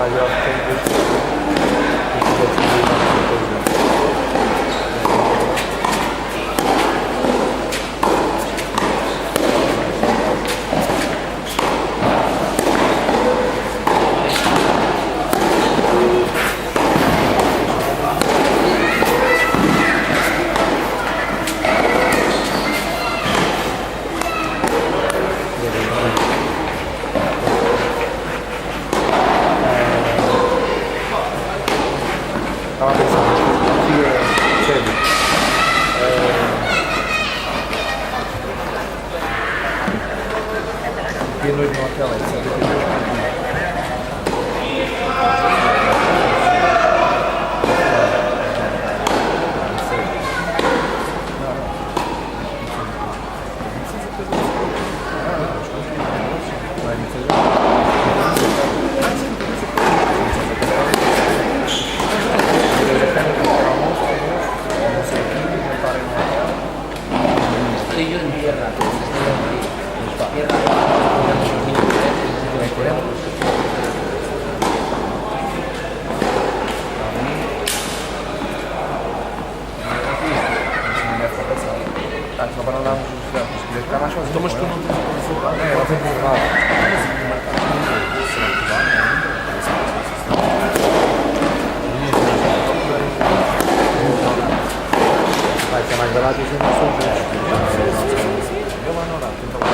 mas eu acho que tem que decidir alguma coisa. Estava pensando que sério. E noite no hotel, só para não darmos os dados, se quiser ficar mais sozinho. Então, mas tu não tens o resultado? É, ela tem que levar. Vai ser mais barato e ser mais juntos. Eu lá não dá, tenta lá.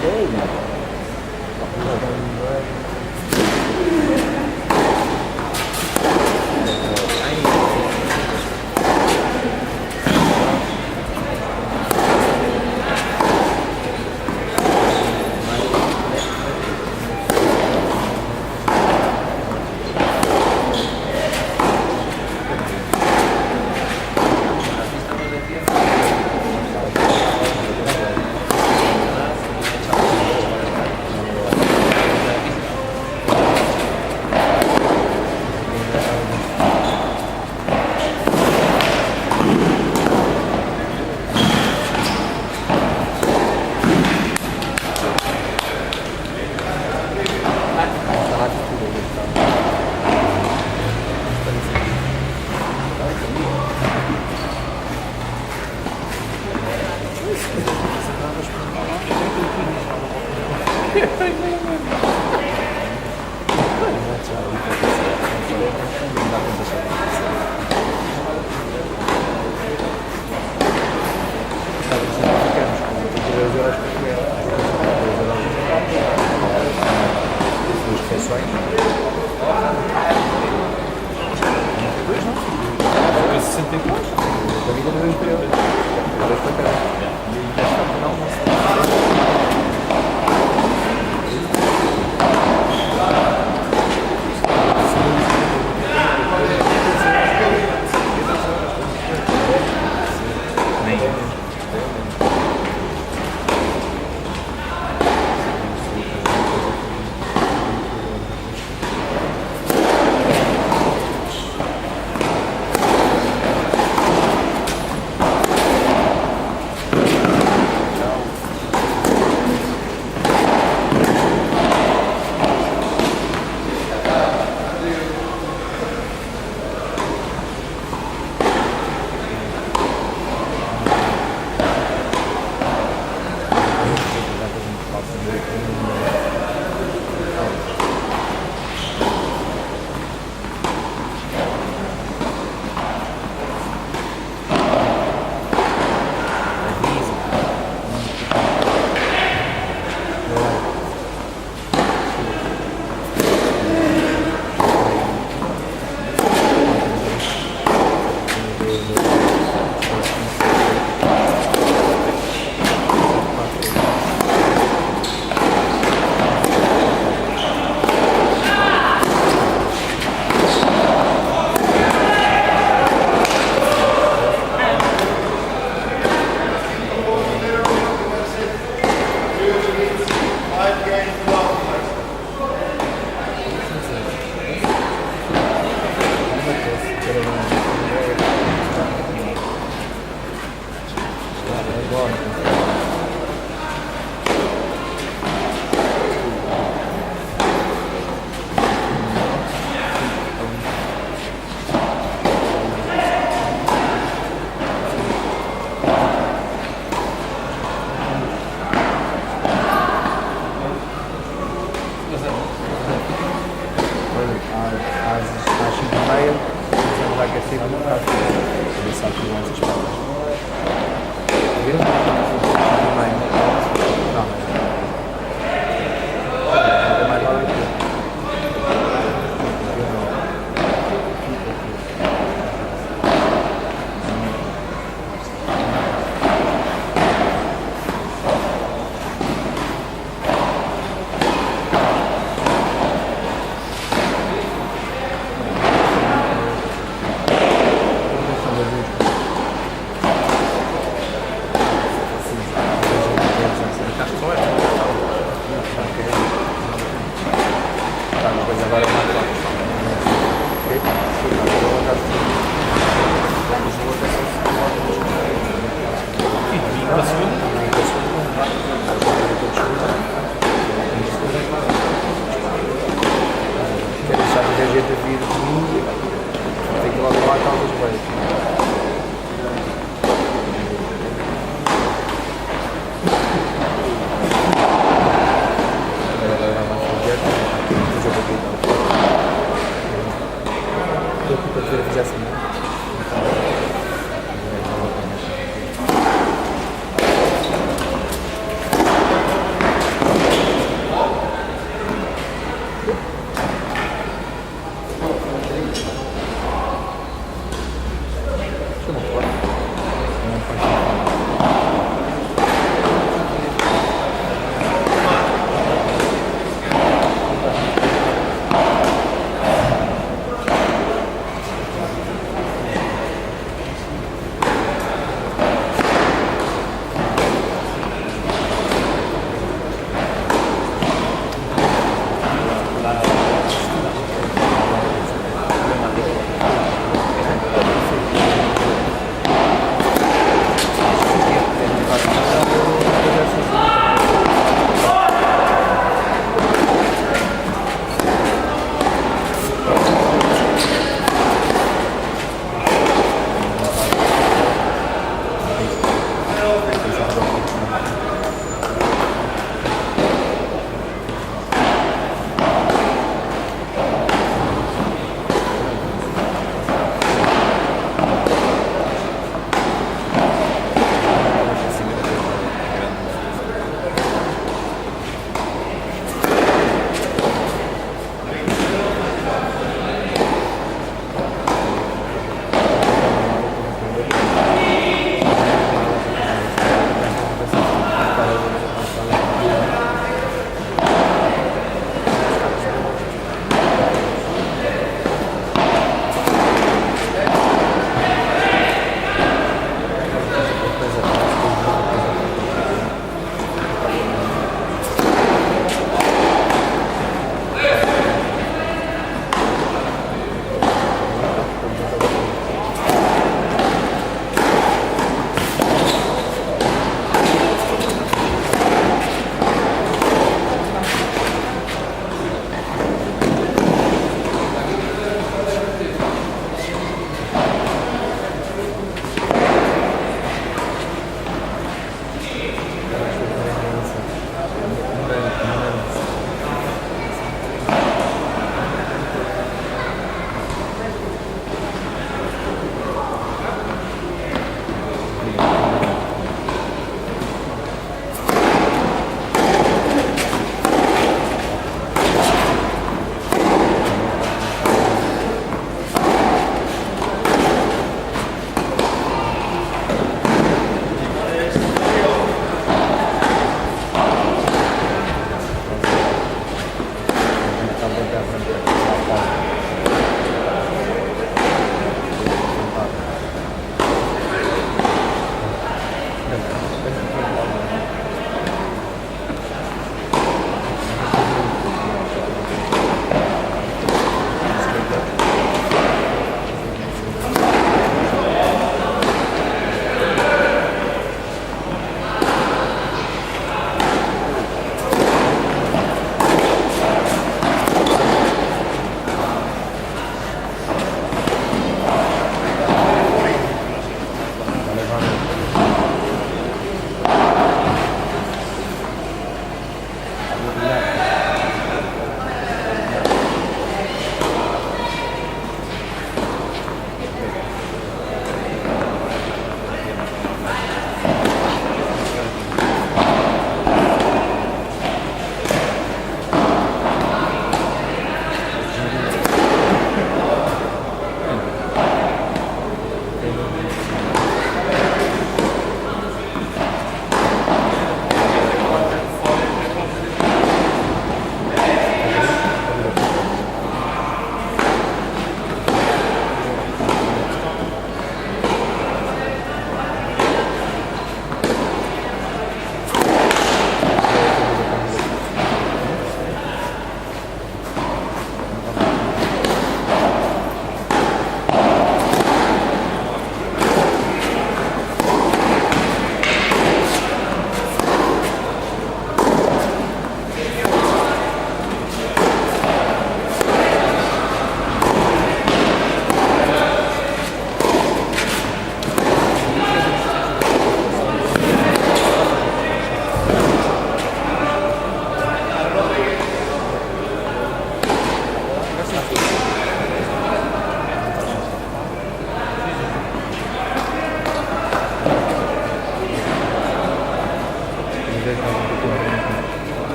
Nem.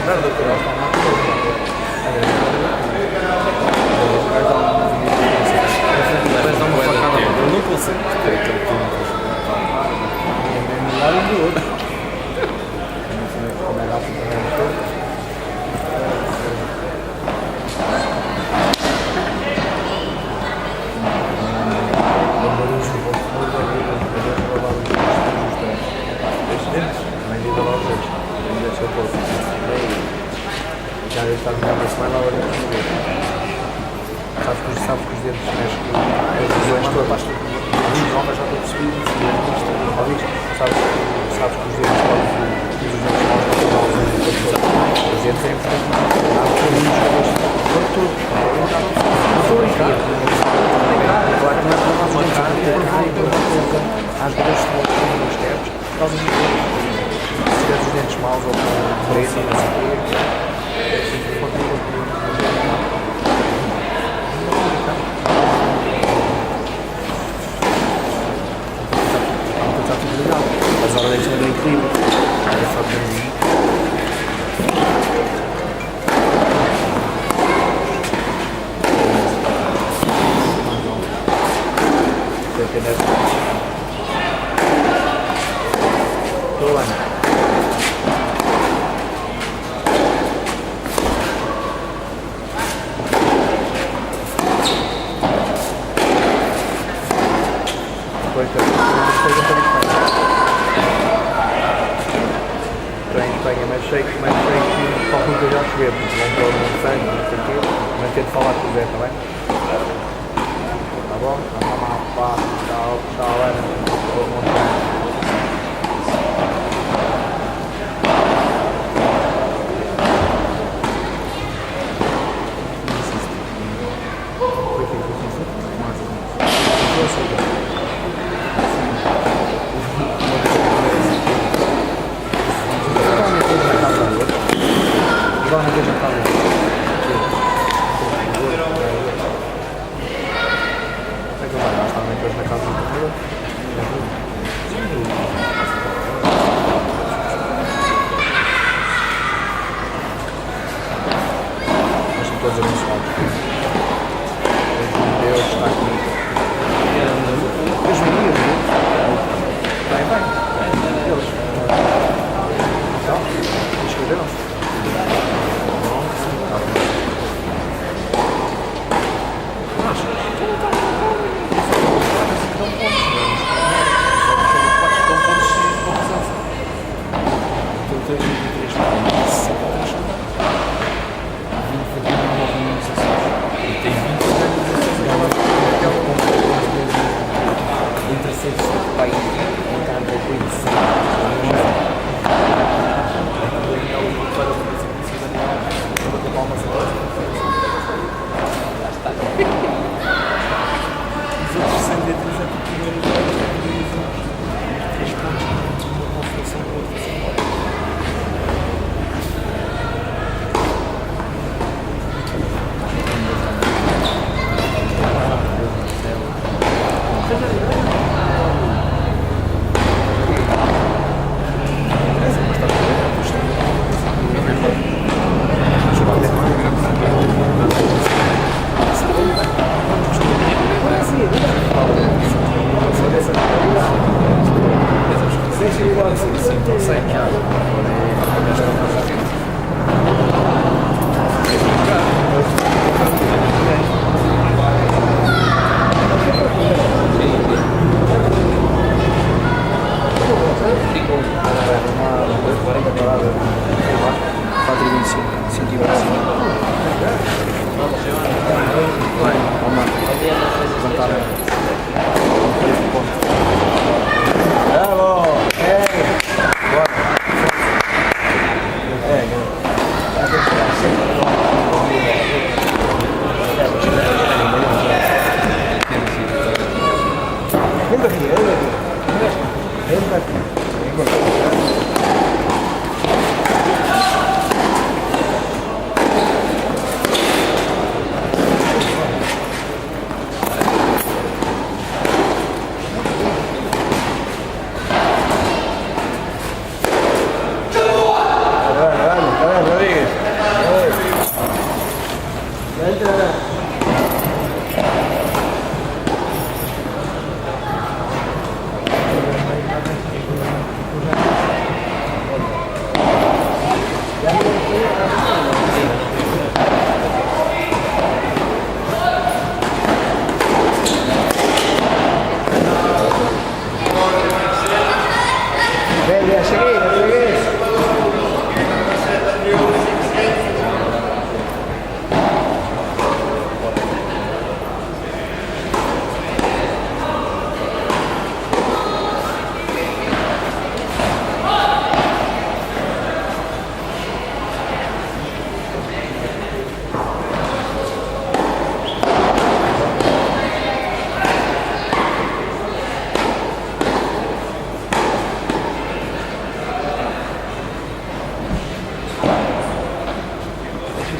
Merda, vais dar uma facada. Eu não consigo ter aquele tempo. Nem um do outro. Como é rápido também no corpo. Já deve estar melhor da semana, agora não sei. Sabes que os dentes mexem com as lesões todas. Não, mas já estou a perceber isso. Sabes que os dentes maus não os dentes é importante. Há bocadinhos tudo. Não estou a brincar. Claro que não é para nós brincar e por volta às vezes se voltam nos tempos por causa dos dentes. Se tiver os dentes maus ou com preço, não sei o quê. Está tudo ligado. Mas agora deixa eu ver o equilíbrio. É só ter aí. Estou lá. Mas sei que falta um já chover, porque não estou no sangue, não sei o quê, mas tento falar com o Zé, está bem? Tá bom? Tchau, Ana. Estou montando. Todos abençoados. Deus está aqui. Deus me guia, vai. Deus. Então, escreveram-se.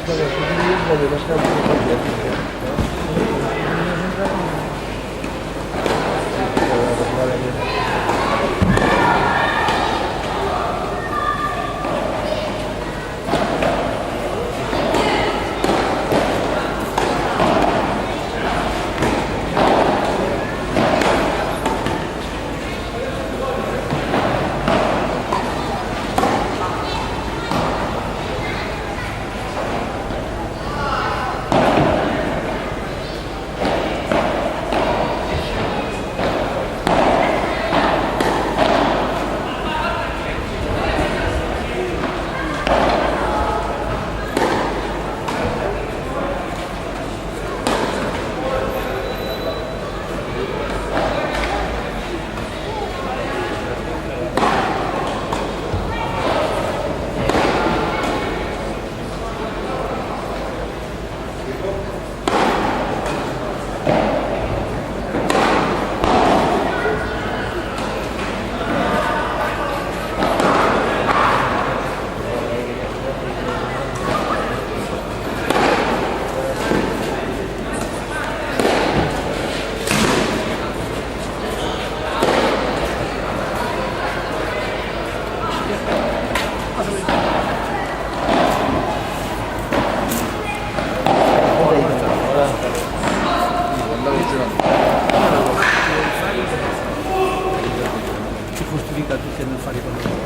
Ci giustifica tutti a non fare quello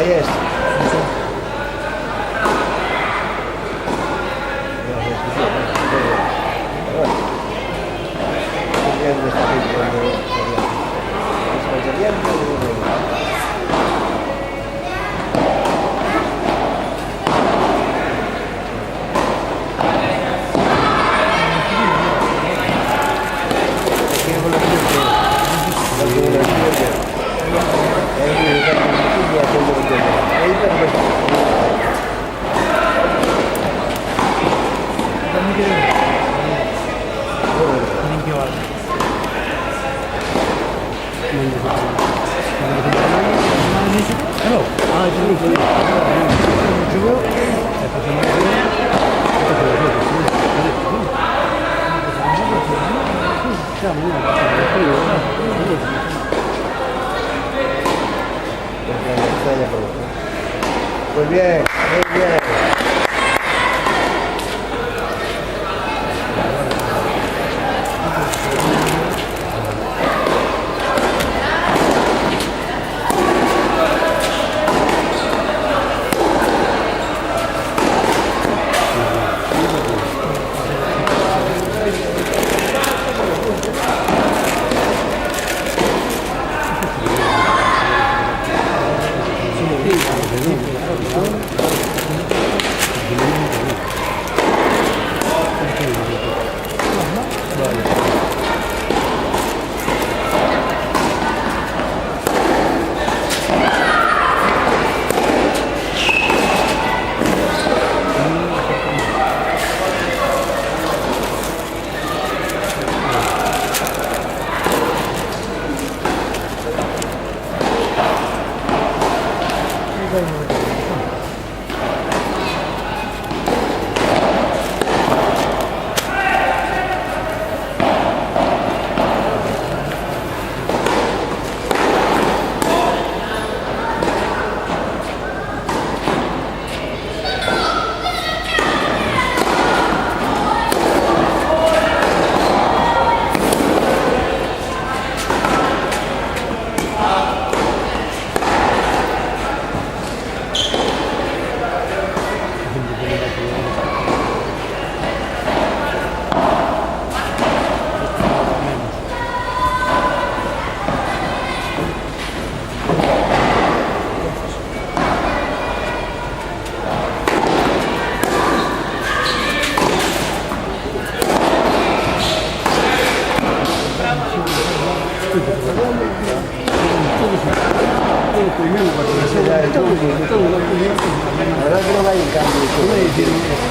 jest. Muy bien, muy bien. Sì, La verdad que no hay cambio.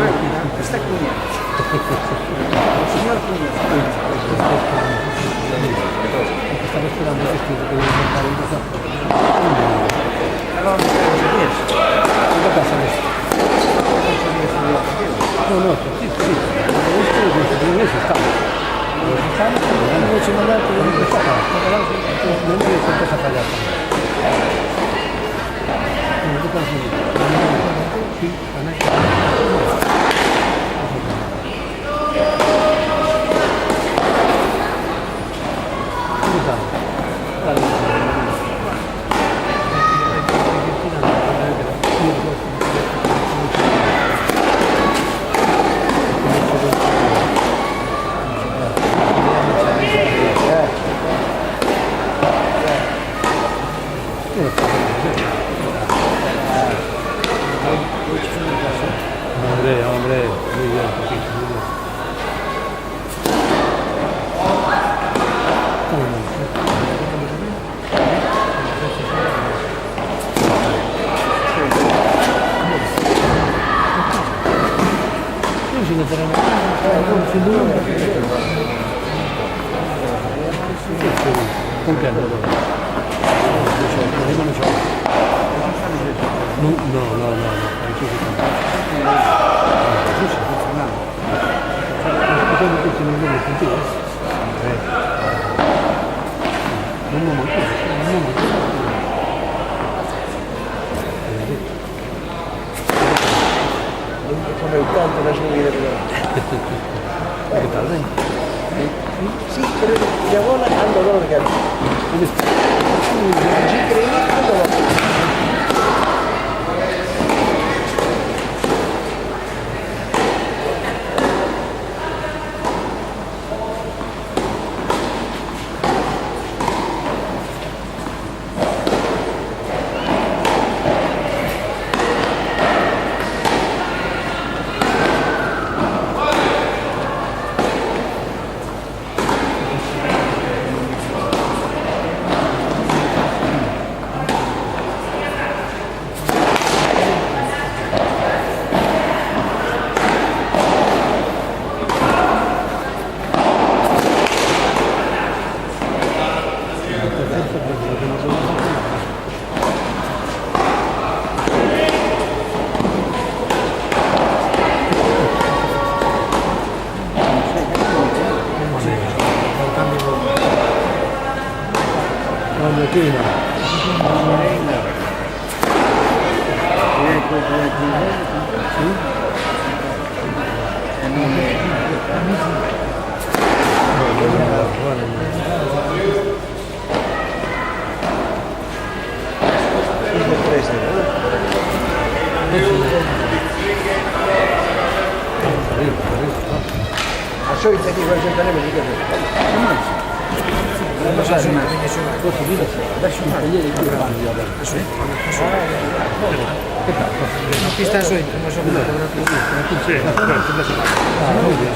Esta cuña. El señor Cuña. Estaba esperando esto, que voy a montar un poco. Ahora vamos a ver los ¿Qué pasa en esto? No, sí. Esto es eso, estamos. Estamos, no he hecho nada, pero no empieza a fallar. No me empieza a fallar. ¿Qué pasa? Sí, Hombre, muy bien, poquito, muy bien. Sí, pero llegó al dolor de cabeza. Sí, creí al dolor. Soy aquí, voy a sentarme y me Pista soy, como soy. Sí,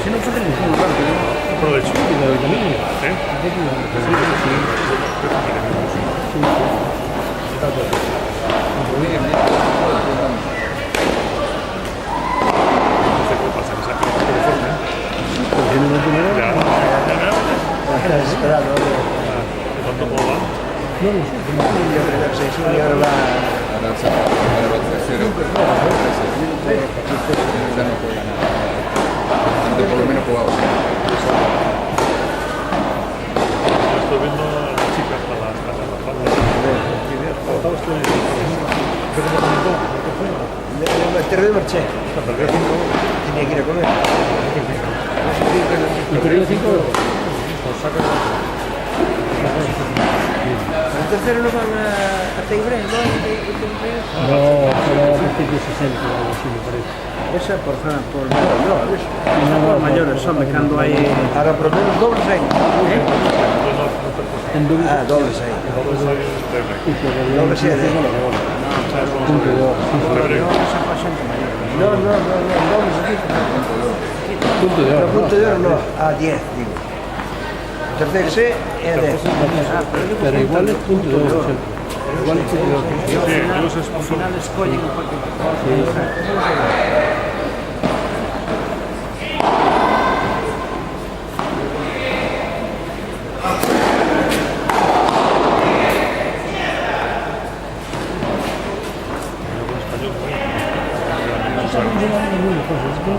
Si no fue ningún rápido. aprovecho. No sé qué pasa, que se ha quedado fuerte. Ya, Era desesperado. ¿cuánto cómo va? Yo creo que sí, y ahora la... Por lo menos jugado. Estoy viendo a la chica hasta la El terreno de marché. Tenía que ir a comer. ¿Y perdió 5 euros? El tercero lo van a Teigre, ¿no? No, pero a partir de 60, algo así me parece. Esa por mayores. Por mayores, son dejando ahí. Ahora por lo menos dobles ahí. En doble. Ah, dobles ahí. Dobles ahí. Punto de oro. No, dobles aquí. Punto de oro. No, punto de oro no, a 10, digo. Tercer C es 10. Pero igual es punto de oro siempre. Igual es punto de oro. Sí, ellos es Al final escogen porque... mismo, pues es que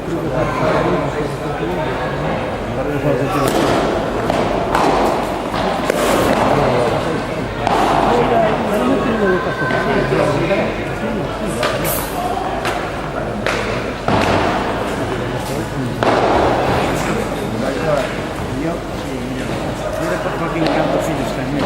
creo que Porque encanta filhos também.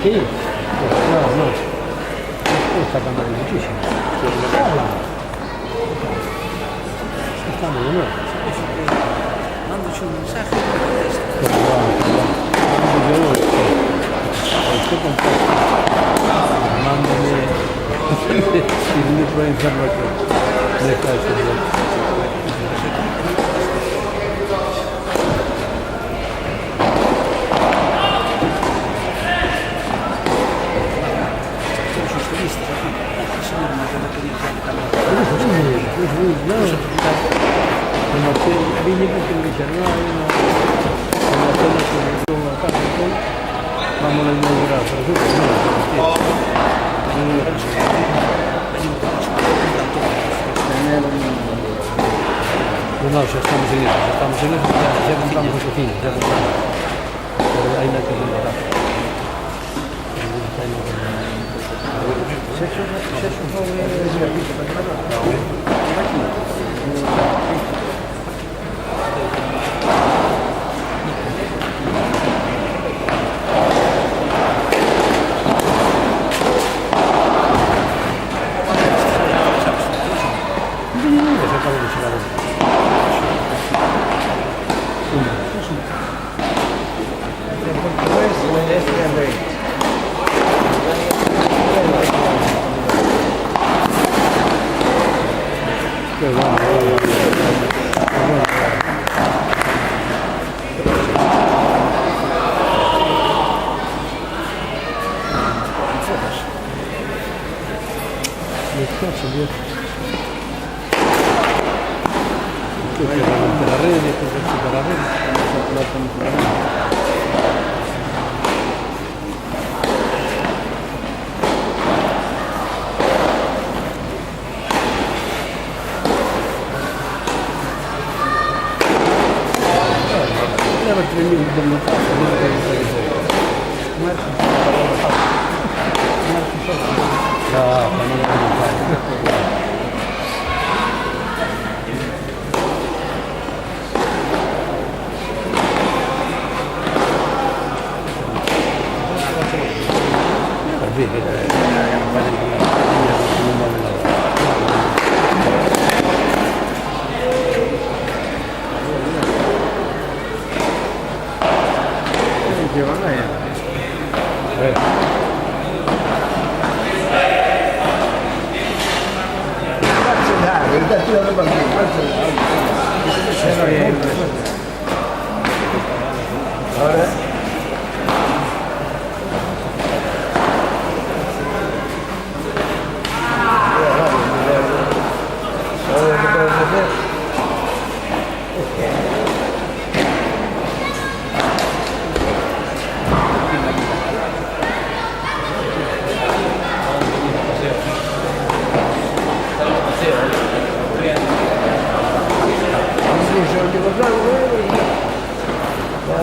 Sì, no, sta andando muchísimo. Estamos de nuevo. Manda-te um mensaje. Estoy compuesto. Mándame y le puedo enfermo aquí. Deja de ser. Vine porque me dijeron, no, hay una zona que me dio acá, vamos a inaugurar, pero no, ya estamos en eso, ya compramos un cocina, ya compramos, pero hay una que renovar.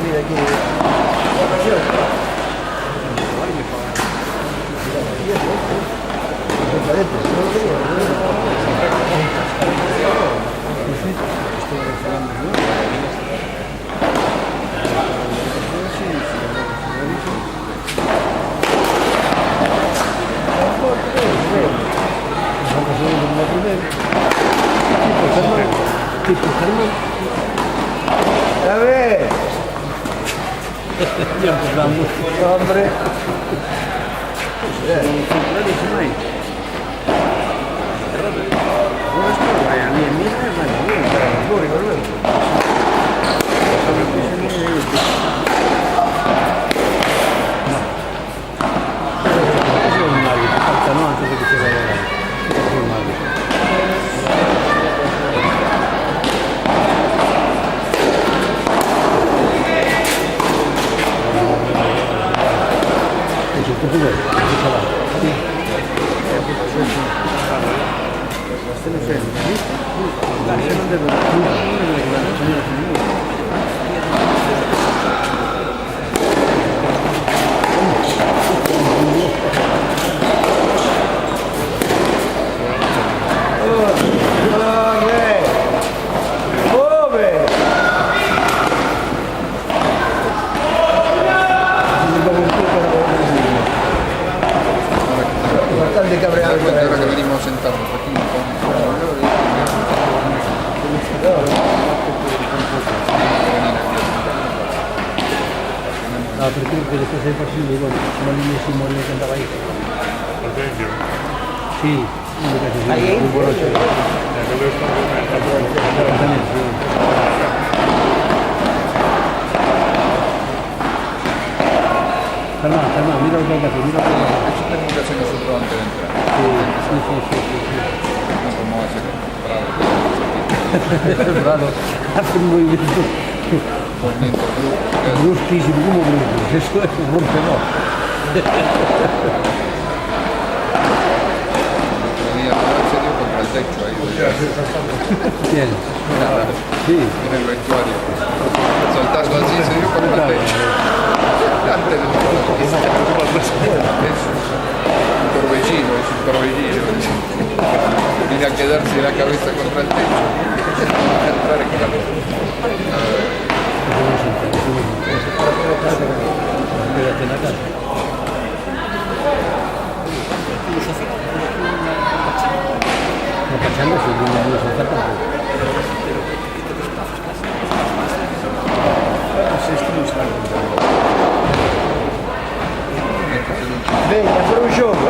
salir aquí. Tipo Germán. A ver, Ya empezamos. hombre. Falta, ¿no? Antes de que se vaya. Bastante cabreado. Ahora que venimos sentados aquí Ah, pero creo que después del partido, bueno, Molina y Molina que andaba ahí. Atención. Sí, muy borracho. Ya que lo estamos También, sí. Germán, mira lo que hay que hacer, mira lo que hay que hacer. eso tenemos que hacer nosotros antes de entrar. Sí. No como hace bravo. Claro, hace un movimiento Movimiento brusco. brusquísimo, como brusco. Eso es un rompedor. Otro día no se dio contra el techo ahí. Bien. Nada, Sí. en el vestuario. Saltando así se dio contra el techo. Antes de eso. Un torbellino. Viene a quedarse la cabeza contra el techo. Entrar en calor. Quédate en la casa. No cachando, si no me saltar tampoco. Venga, hacer un gioco,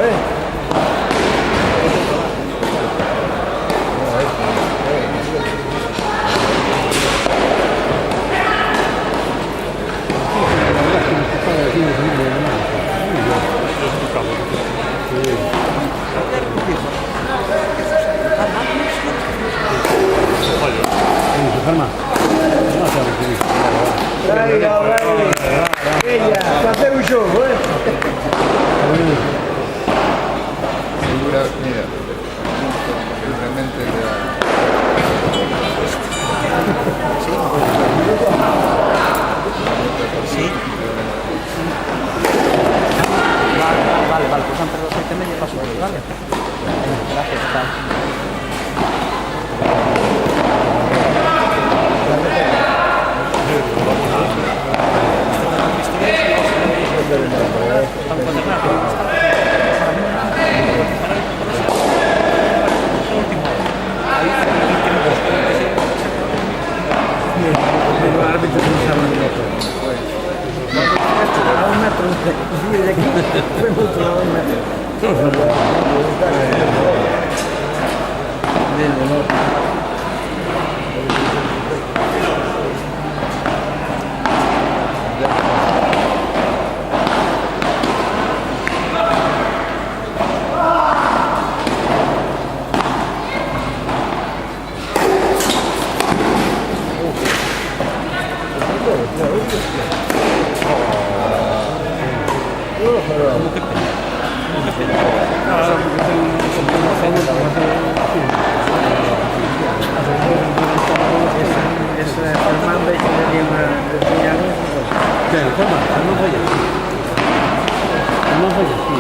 Germán, no se va a recibir. Venga, hacer un gioco, Segura, mira. Realmente le da. Vale, pues antes de las 7:30 paso por ahí, ¿vale? Gracias, tal. A un metro de aquí, fue mucho a un metro. Es Fernanda y que le dio una Claro, toma, no falles. No falles, sí.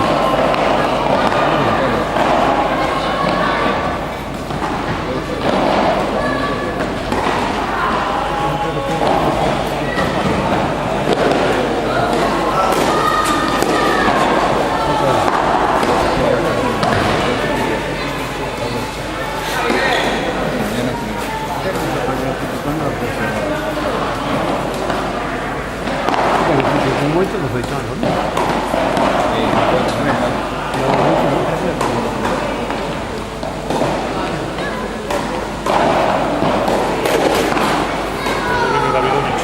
Como esto no soy tanto, ¿no? Viene Davidovich.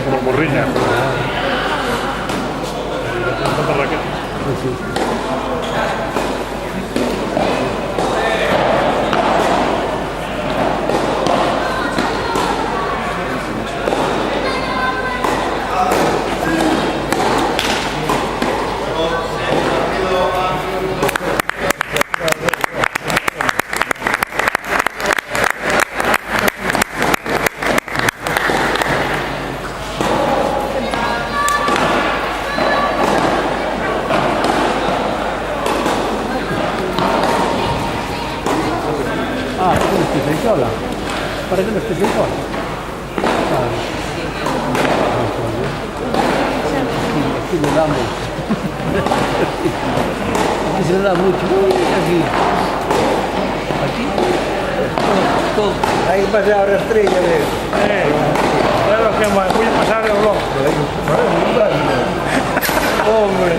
Como Morriña. Tanta raqueta. Ah, come stai in sola? Pare che stai in sola. Aquí le damos. Aquí se le da mucho. Aquí. Aquí. Todo. Ahí pasa ahora estrella, ¿ves? Claro que voy a pasar el blog. Hombre.